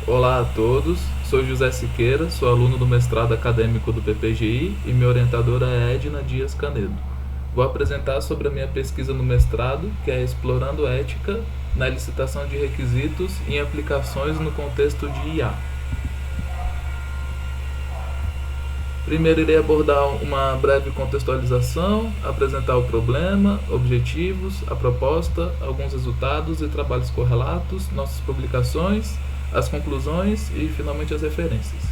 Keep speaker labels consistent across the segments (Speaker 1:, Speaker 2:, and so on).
Speaker 1: Olá a todos, sou José Siqueira, sou aluno do mestrado acadêmico do PPGI e minha orientadora é Edna Dias Canedo. Vou apresentar sobre a minha pesquisa no mestrado, que é Explorando Ética na licitação de requisitos em aplicações no contexto de IA. Primeiro irei abordar uma breve contextualização, apresentar o problema, objetivos, a proposta, alguns resultados e trabalhos correlatos, nossas publicações, as conclusões e finalmente as referências.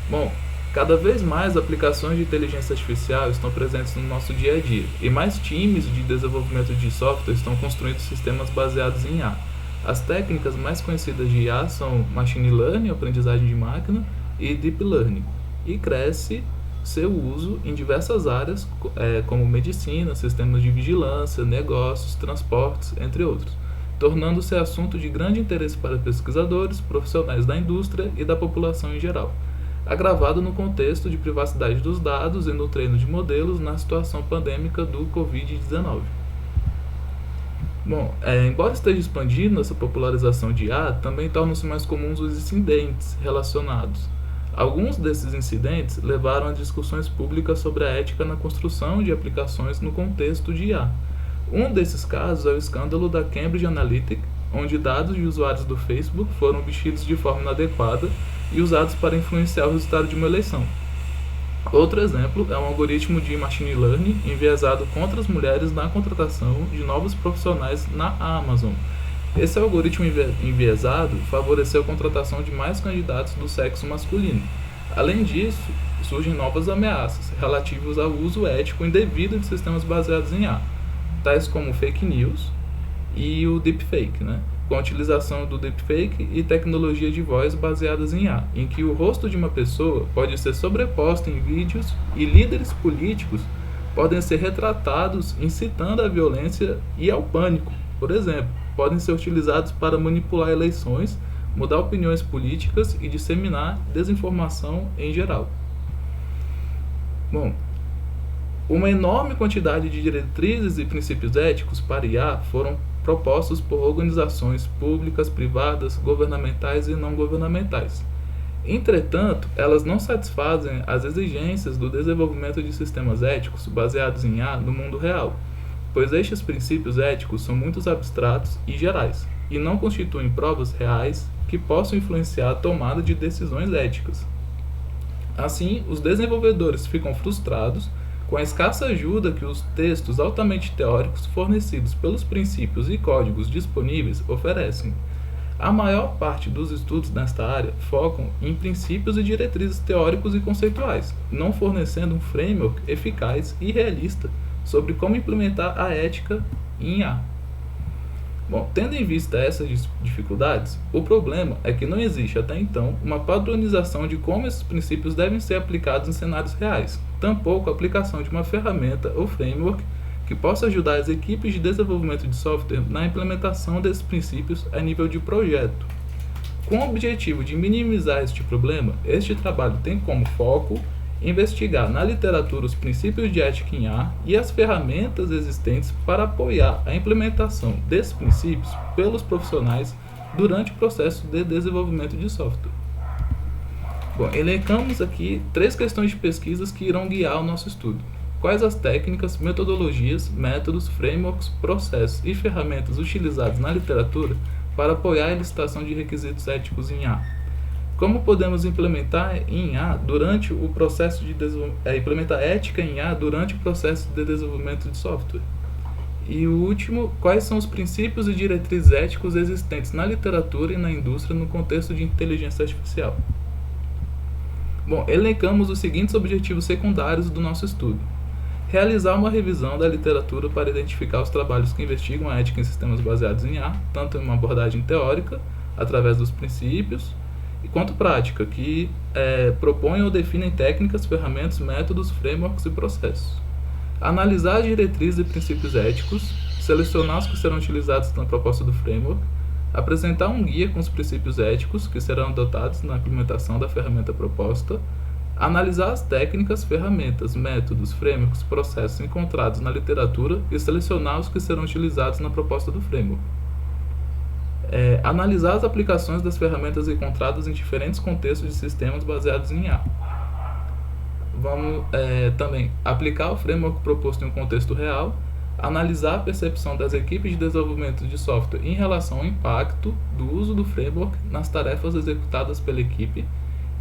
Speaker 1: Bom, cada vez mais aplicações de inteligência artificial estão presentes no nosso dia a dia e mais times de desenvolvimento de software estão construindo sistemas baseados em IA. As técnicas mais conhecidas de IA são Machine Learning, aprendizagem de máquina, e Deep Learning, e cresce seu uso em diversas áreas, como medicina, sistemas de vigilância, negócios, transportes, entre outros, tornando-se assunto de grande interesse para pesquisadores, profissionais da indústria e da população em geral, agravado no contexto de privacidade dos dados e no treino de modelos na situação pandêmica do Covid-19. Bom, embora esteja expandindo essa popularização de IA, também tornam-se mais comuns os incidentes relacionados. Alguns desses incidentes levaram a discussões públicas sobre a ética na construção de aplicações no contexto de IA. Um desses casos é o escândalo da Cambridge Analytica, onde dados de usuários do Facebook foram obtidos de forma inadequada e usados para influenciar o resultado de uma eleição. Outro exemplo é um algoritmo de machine learning enviesado contra as mulheres na contratação de novos profissionais na Amazon. Esse algoritmo enviesado favoreceu a contratação de mais candidatos do sexo masculino. Além disso, surgem novas ameaças relativas ao uso ético indevido de sistemas baseados em IA, tais como fake news e o deepfake, com a utilização do deepfake e tecnologia de voz baseadas em IA, em que o rosto de uma pessoa pode ser sobreposto em vídeos e líderes políticos podem ser retratados incitando à violência e ao pânico. Por exemplo, podem ser utilizados para manipular eleições, mudar opiniões políticas e disseminar desinformação em geral. Bom, uma enorme quantidade de diretrizes e princípios éticos para IA foram propostos por organizações públicas, privadas, governamentais e não governamentais. Entretanto, elas não satisfazem as exigências do desenvolvimento de sistemas éticos baseados em IA no mundo real, pois estes princípios éticos são muito abstratos e gerais, e não constituem provas reais que possam influenciar a tomada de decisões éticas. Assim, os desenvolvedores ficam frustrados com a escassa ajuda que os textos altamente teóricos fornecidos pelos princípios e códigos disponíveis oferecem. A maior parte dos estudos nesta área focam em princípios e diretrizes teóricos e conceituais, não fornecendo um framework eficaz e realista sobre como implementar a ética em IA. Bom, tendo em vista essas dificuldades, o problema é que não existe até então uma padronização de como esses princípios devem ser aplicados em cenários reais, tampouco a aplicação de uma ferramenta ou framework que possa ajudar as equipes de desenvolvimento de software na implementação desses princípios a nível de projeto. Com o objetivo de minimizar este problema, este trabalho tem como foco investigar na literatura os princípios de ética em IA e as ferramentas existentes para apoiar a implementação desses princípios pelos profissionais durante o processo de desenvolvimento de software. Bom, elencamos aqui 3 questões de pesquisas que irão guiar o nosso estudo. Quais as técnicas, metodologias, métodos, frameworks, processos e ferramentas utilizados na literatura para apoiar a licitação de requisitos éticos em IA? Como podemos implementar em IA durante o processo de implementar ética em IA durante o processo de desenvolvimento de software? E o último, quais são os princípios e diretrizes éticos existentes na literatura e na indústria no contexto de inteligência artificial? Bom, elencamos os seguintes objetivos secundários do nosso estudo. Realizar uma revisão da literatura para identificar os trabalhos que investigam a ética em sistemas baseados em IA, tanto em uma abordagem teórica, através dos princípios, quanto prática, que propõem ou definem técnicas, ferramentas, métodos, frameworks e processos. Analisar as diretrizes e princípios éticos, selecionar os que serão utilizados na proposta do framework, apresentar um guia com os princípios éticos que serão adotados na implementação da ferramenta proposta, analisar as técnicas, ferramentas, métodos, frameworks, processos encontrados na literatura e selecionar os que serão utilizados na proposta do framework. Analisar as aplicações das ferramentas encontradas em diferentes contextos de sistemas baseados em IA. Vamos também aplicar o framework proposto em um contexto real, analisar a percepção das equipes de desenvolvimento de software em relação ao impacto do uso do framework nas tarefas executadas pela equipe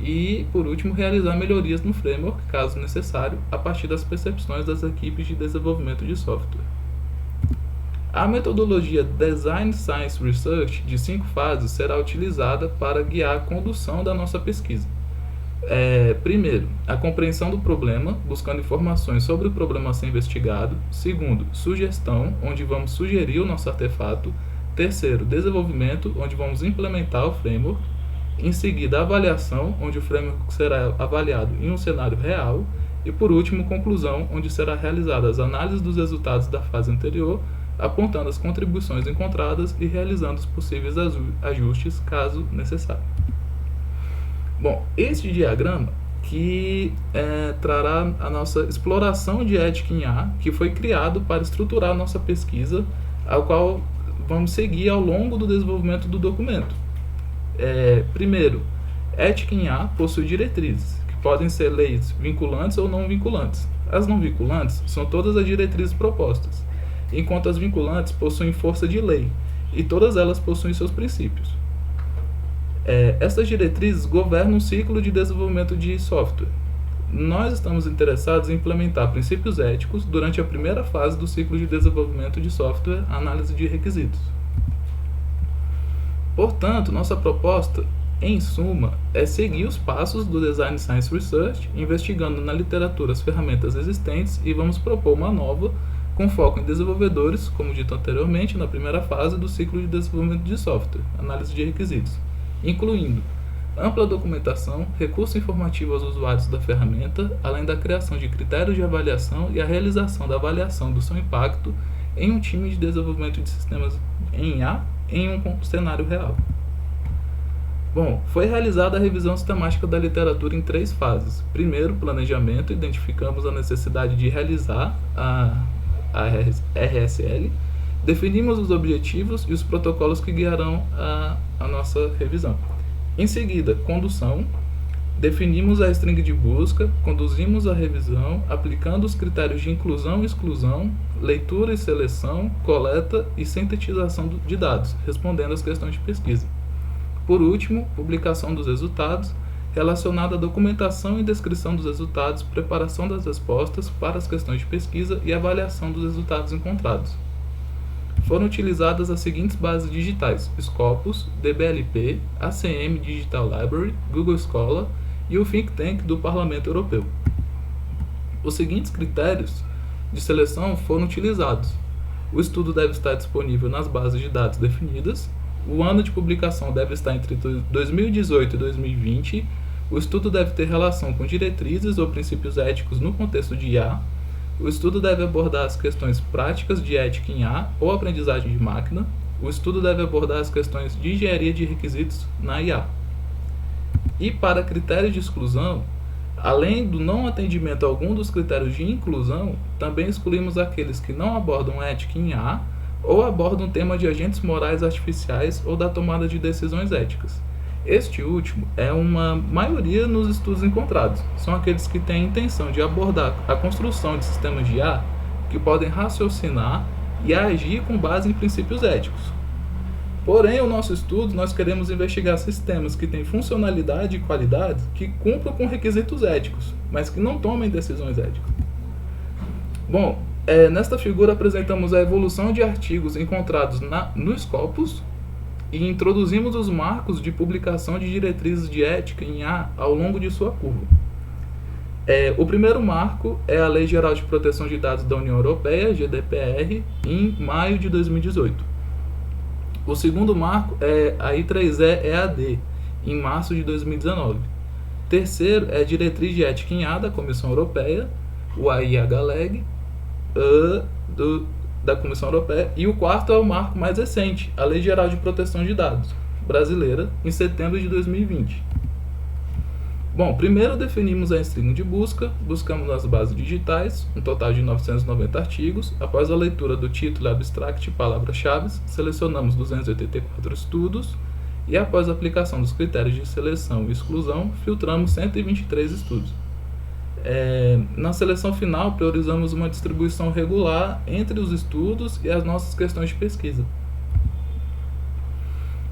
Speaker 1: e, por último, realizar melhorias no framework, caso necessário, a partir das percepções das equipes de desenvolvimento de software. A metodologia Design Science Research de 5 fases será utilizada para guiar a condução da nossa pesquisa. Primeiro, a compreensão do problema, buscando informações sobre o problema a ser investigado. Segundo, sugestão, onde vamos sugerir o nosso artefato. Terceiro, desenvolvimento, onde vamos implementar o framework. Em seguida, avaliação, onde o framework será avaliado em um cenário real. E por último, conclusão, onde será realizada as análises dos resultados da fase anterior, apontando as contribuições encontradas e realizando os possíveis ajustes, caso necessário. Bom, este diagrama que trará a nossa exploração de ética em IA, que foi criado para estruturar a nossa pesquisa, ao qual vamos seguir ao longo do desenvolvimento do documento. Primeiro, ética em IA possui diretrizes, que podem ser leis vinculantes ou não vinculantes. As não vinculantes são todas as diretrizes propostas, enquanto as vinculantes possuem força de lei, e todas elas possuem seus princípios. Essas diretrizes governam o ciclo de desenvolvimento de software. Nós estamos interessados em implementar princípios éticos durante a primeira fase do ciclo de desenvolvimento de software, análise de requisitos. Portanto, nossa proposta, em suma, é seguir os passos do Design Science Research, investigando na literatura as ferramentas existentes e vamos propor uma nova, com foco em desenvolvedores, como dito anteriormente, na primeira fase do ciclo de desenvolvimento de software, análise de requisitos, incluindo ampla documentação, recurso informativo aos usuários da ferramenta, além da criação de critérios de avaliação e a realização da avaliação do seu impacto em um time de desenvolvimento de sistemas em IA em um cenário real. Bom, foi realizada a revisão sistemática da literatura em 3 fases. Primeiro, planejamento, identificamos a necessidade de realizar a RSL, definimos os objetivos e os protocolos que guiarão a nossa revisão. Em seguida, condução, definimos a string de busca, conduzimos a revisão, aplicando os critérios de inclusão e exclusão, leitura e seleção, coleta e sintetização de dados, respondendo às questões de pesquisa. Por último, publicação dos resultados, relacionada à documentação e descrição dos resultados, preparação das respostas para as questões de pesquisa e avaliação dos resultados encontrados. Foram utilizadas as seguintes bases digitais: Scopus, DBLP, ACM Digital Library, Google Scholar e o Think Tank do Parlamento Europeu. Os seguintes critérios de seleção foram utilizados. O estudo deve estar disponível nas bases de dados definidas. O ano de publicação deve estar entre 2018 e 2020. O estudo deve ter relação com diretrizes ou princípios éticos no contexto de IA. O estudo deve abordar as questões práticas de ética em IA ou aprendizagem de máquina. O estudo deve abordar as questões de engenharia de requisitos na IA. E para critérios de exclusão, além do não atendimento a algum dos critérios de inclusão, também excluímos aqueles que não abordam ética em IA ou abordam o tema de agentes morais artificiais ou da tomada de decisões éticas. Este último é uma maioria nos estudos encontrados. São aqueles que têm a intenção de abordar a construção de sistemas de IA que podem raciocinar e agir com base em princípios éticos. Porém, o nosso estudo, nós queremos investigar sistemas que têm funcionalidade e qualidade que cumpram com requisitos éticos, mas que não tomem decisões éticas. Bom, nesta figura apresentamos a evolução de artigos encontrados no Scopus e introduzimos os marcos de publicação de diretrizes de ética em IA ao longo de sua curva. O primeiro marco é a Lei Geral de Proteção de Dados da União Europeia, GDPR, em maio de 2018. O segundo marco é a I3E-EAD, em março de 2019. Terceiro é a Diretriz de Ética em IA da Comissão Europeia, o AIH-LEG, da Comissão Europeia. E o quarto é o marco mais recente, a Lei Geral de Proteção de Dados, brasileira, em setembro de 2020. Bom, primeiro definimos a string de busca, buscamos nas bases digitais, um total de 990 artigos. Após a leitura do título, abstract e palavras-chave, selecionamos 284 estudos e após a aplicação dos critérios de seleção e exclusão, filtramos 123 estudos. Na seleção final, priorizamos uma distribuição regular entre os estudos e as nossas questões de pesquisa.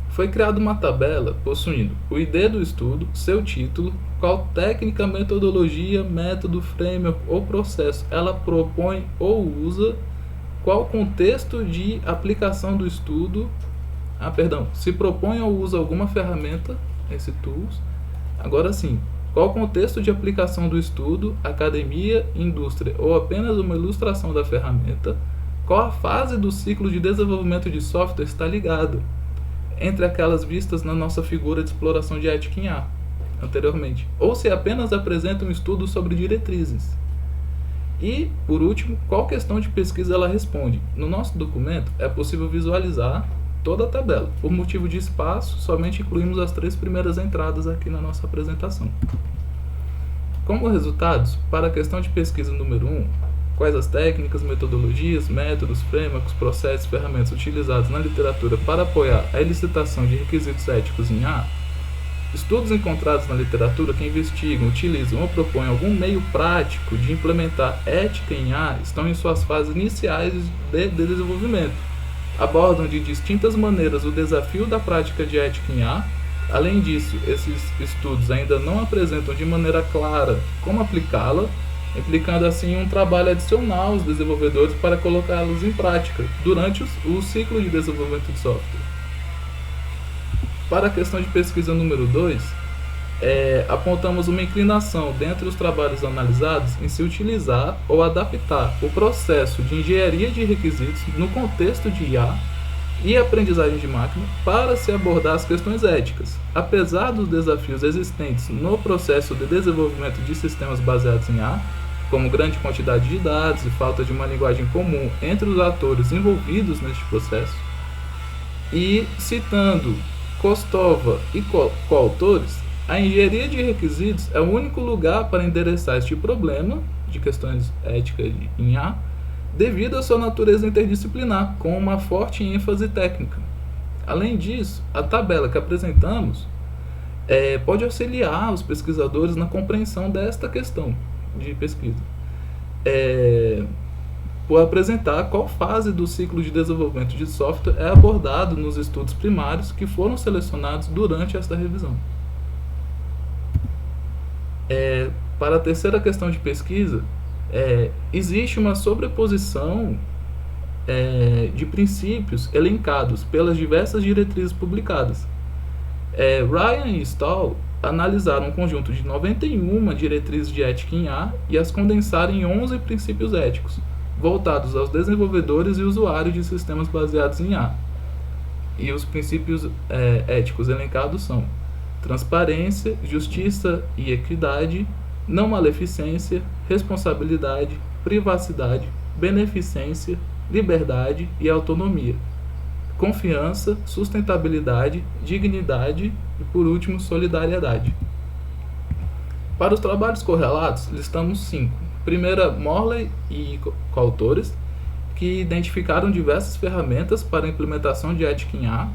Speaker 1: Foi criada uma tabela possuindo o ID do estudo, seu título, qual técnica, metodologia, método, framework ou processo ela propõe ou usa, qual contexto de aplicação do estudo, se propõe ou usa alguma ferramenta, esse tools. Agora sim, qual contexto de aplicação do estudo, academia, indústria ou apenas uma ilustração da ferramenta, qual a fase do ciclo de desenvolvimento de software está ligado, entre aquelas vistas na nossa figura de exploração de ética em A, anteriormente, ou se apenas apresenta um estudo sobre diretrizes. E, por último, qual questão de pesquisa ela responde. No nosso documento é possível visualizar toda a tabela. Por motivo de espaço, somente incluímos as 3 primeiras entradas aqui na nossa apresentação. Como resultados, para a questão de pesquisa número 1, quais as técnicas, metodologias, métodos, frameworks, processos e ferramentas utilizados na literatura para apoiar a elicitação de requisitos éticos em A, estudos encontrados na literatura que investigam, utilizam ou propõem algum meio prático de implementar ética em A estão em suas fases iniciais de desenvolvimento. Abordam de distintas maneiras o desafio da prática de ética em A. Além disso, esses estudos ainda não apresentam de maneira clara como aplicá-la, implicando assim um trabalho adicional aos desenvolvedores para colocá-los em prática durante o ciclo de desenvolvimento de software. Para a questão de pesquisa número 2, apontamos uma inclinação dentre os trabalhos analisados em se utilizar ou adaptar o processo de engenharia de requisitos no contexto de IA e aprendizagem de máquina para se abordar as questões éticas. Apesar dos desafios existentes no processo de desenvolvimento de sistemas baseados em IA, como grande quantidade de dados e falta de uma linguagem comum entre os atores envolvidos neste processo, e citando Kostova e coautores, a engenharia de requisitos é o único lugar para endereçar este problema de questões éticas em A, devido à sua natureza interdisciplinar, com uma forte ênfase técnica. Além disso, a tabela que apresentamos pode auxiliar os pesquisadores na compreensão desta questão de pesquisa, por apresentar qual fase do ciclo de desenvolvimento de software é abordado nos estudos primários que foram selecionados durante esta revisão. Para a terceira questão de pesquisa, existe uma sobreposição de princípios elencados pelas diversas diretrizes publicadas. Ryan e Stahl analisaram um conjunto de 91 diretrizes de ética em A e as condensaram em 11 princípios éticos, voltados aos desenvolvedores e usuários de sistemas baseados em A. E os princípios éticos elencados são transparência, justiça e equidade, não maleficência, responsabilidade, privacidade, beneficência, liberdade e autonomia, confiança, sustentabilidade, dignidade e, por último, solidariedade. Para os trabalhos correlatos, listamos 5. Primeira, Morley e coautores, que identificaram diversas ferramentas para a implementação de ética em A.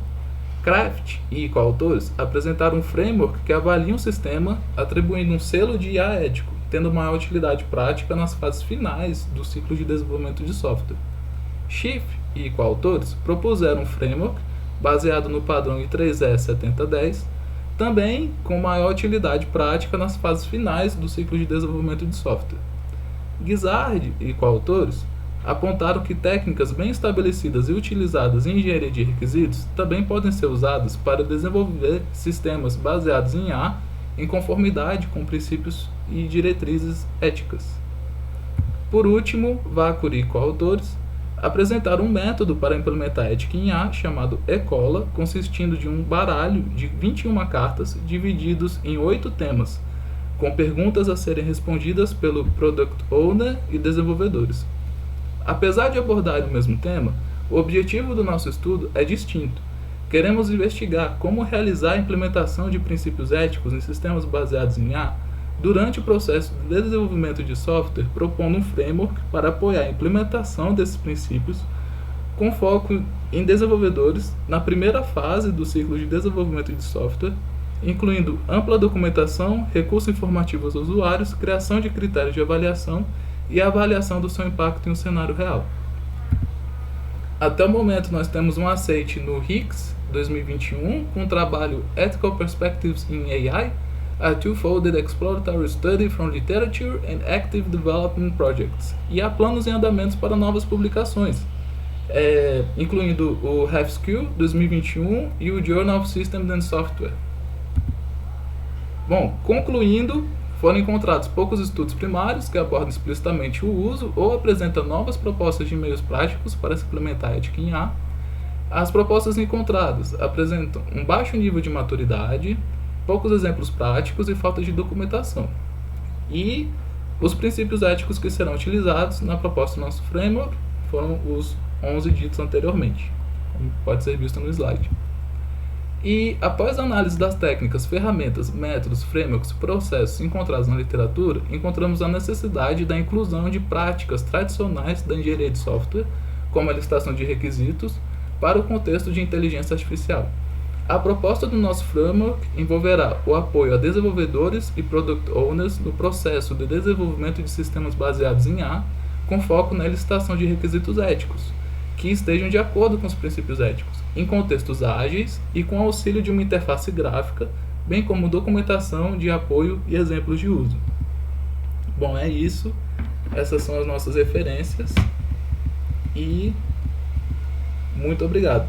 Speaker 1: Kraft e coautores apresentaram um framework que avalia um sistema atribuindo um selo de IA ético, tendo maior utilidade prática nas fases finais do ciclo de desenvolvimento de software. Schiff e coautores propuseram um framework baseado no padrão I3E 7010, também com maior utilidade prática nas fases finais do ciclo de desenvolvimento de software. Guizard e coautores apontaram que técnicas bem estabelecidas e utilizadas em engenharia de requisitos também podem ser usadas para desenvolver sistemas baseados em A em conformidade com princípios e diretrizes éticas. Por último, Vakuri e coautores apresentaram um método para implementar ética em A chamado ECOLA, consistindo de um baralho de 21 cartas divididos em 8 temas, com perguntas a serem respondidas pelo Product Owner e desenvolvedores. Apesar de abordarem o mesmo tema, o objetivo do nosso estudo é distinto. queremos investigar como realizar a implementação de princípios éticos em sistemas baseados em IA durante o processo de desenvolvimento de software, propondo um framework para apoiar a implementação desses princípios, com foco em desenvolvedores na primeira fase do ciclo de desenvolvimento de software, incluindo ampla documentação, recursos informativos aos usuários, criação de critérios de avaliação e a avaliação do seu impacto em um cenário real. Até o momento, nós temos um aceite no RICS 2021 com o trabalho Ethical Perspectives in AI, a Two-Folded Exploratory Study from Literature and Active Development Projects, e há planos em andamentos para novas publicações, incluindo o HAFSQ 2021 e o Journal of Systems and Software. Bom, concluindo, foram encontrados poucos estudos primários que abordam explicitamente o uso ou apresentam novas propostas de meios práticos para se implementar a ética em IA. As propostas encontradas apresentam um baixo nível de maturidade, poucos exemplos práticos e falta de documentação. E os princípios éticos que serão utilizados na proposta do nosso framework foram os 11 ditos anteriormente, como pode ser visto no slide. E, após a análise das técnicas, ferramentas, métodos, frameworks, processos encontrados na literatura, encontramos a necessidade da inclusão de práticas tradicionais da engenharia de software, como a listação de requisitos, para o contexto de inteligência artificial. A proposta do nosso framework envolverá o apoio a desenvolvedores e product owners no processo de desenvolvimento de sistemas baseados em IA, com foco na licitação de requisitos éticos, que estejam de acordo com os princípios éticos, em contextos ágeis e com auxílio de uma interface gráfica, bem como documentação de apoio e exemplos de uso. Bom, é isso. Essas são as nossas referências e muito obrigado.